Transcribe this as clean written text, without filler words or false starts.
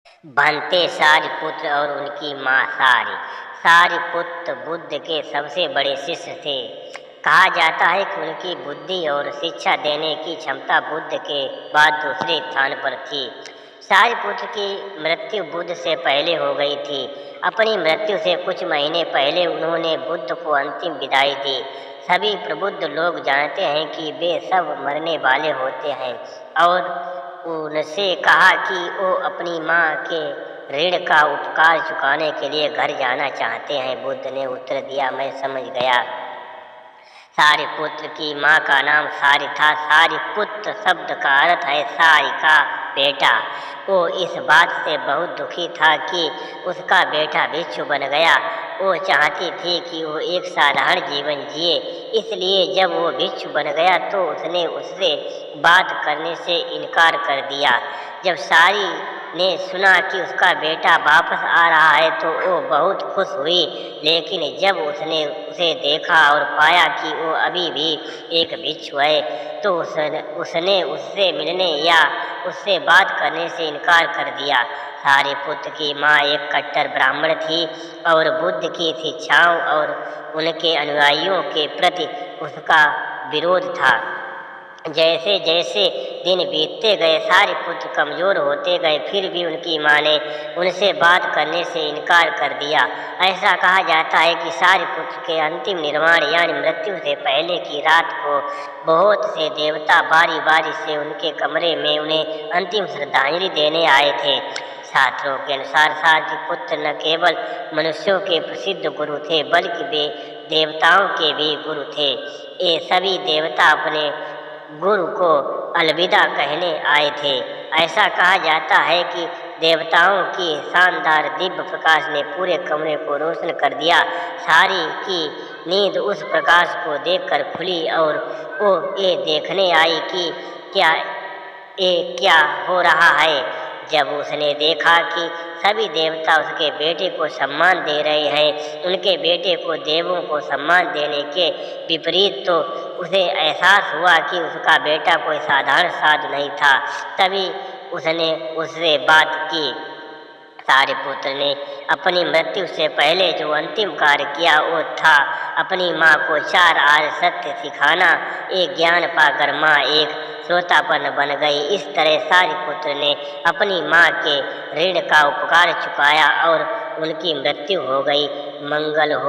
बनते सारिपुत्र और उनकी माँ सारी। सारिपुत्र बुद्ध के सबसे बड़े शिष्य थे। कहा जाता है कि उनकी बुद्धि और शिक्षा देने की क्षमता बुद्ध के बाद दूसरे स्थान पर थी। सारिपुत्र की मृत्यु बुद्ध से पहले हो गई थी। अपनी मृत्यु से कुछ महीने पहले उन्होंने बुद्ध को अंतिम विदाई दी। सभी प्रबुद्ध लोग जानते हैं कि वे सब मरने वाले होते हैं और उनसे कहा कि वो अपनी माँ के ऋण का उपकार चुकाने के लिए घर जाना चाहते हैं। बुद्ध ने उत्तर दिया, मैं समझ गया। सारिपुत्र की माँ का नाम सारी था। सारिपुत्र शब्द का अर्थ है सारी का बेटा। वो इस बात से बहुत दुखी था कि उसका बेटा भिक्षु बन गया। वो चाहती थी कि वो एक साधारण जीवन जिए, इसलिए जब वो भिक्षु बन गया तो उसने उससे बात करने से इनकार कर दिया। जब सारी ने सुना कि उसका बेटा वापस आ रहा है तो वो बहुत खुश हुई, लेकिन जब उसने उसे देखा और पाया कि वो अभी भी एक भिक्षु है तो उसने उससे मिलने या उससे बात करने से इनकार कर दिया। सारिपुत्र की माँ एक कट्टर ब्राह्मण थी और बुद्ध की शिक्षाओं और उनके अनुयायियों के प्रति उसका विरोध था। जैसे जैसे दिन बीतते गए सारिपुत्र कमज़ोर होते गए, फिर भी उनकी माँ ने उनसे बात करने से इनकार कर दिया। ऐसा कहा जाता है कि सारिपुत्र के अंतिम निर्वाण यानी मृत्यु से पहले की रात को बहुत से देवता बारी बारी से उनके कमरे में उन्हें अंतिम श्रद्धांजलि देने आए थे। शास्त्रों के अनुसार सारिपुत्र न केवल मनुष्यों के प्रसिद्ध गुरु थे बल्कि वे देवताओं के भी गुरु थे। ये सभी देवता अपने गुरु को अलविदा कहने आए थे। ऐसा कहा जाता है कि देवताओं की शानदार दिव्य प्रकाश ने पूरे कमरे को रोशन कर दिया। सारी की नींद उस प्रकाश को देखकर खुली और वो ये देखने आई कि क्या हो रहा है। जब उसने देखा कि सभी देवता उसके बेटे को सम्मान दे रहे हैं, उनके बेटे को देवों को सम्मान देने के विपरीत, तो उसे एहसास हुआ कि उसका बेटा कोई साधारण साधु नहीं था। तभी उसने उससे बात की। सारिपुत्र ने अपनी मृत्यु से पहले जो अंतिम कार्य किया वो था अपनी माँ को 4 आर्य सत्य सिखाना। एक ज्ञान पाकर माँ एक श्रोतापन्न बन गई। इस तरह सारिपुत्र ने अपनी माँ के ऋण का उपकार चुकाया और उनकी मृत्यु हो गई। मंगल हो।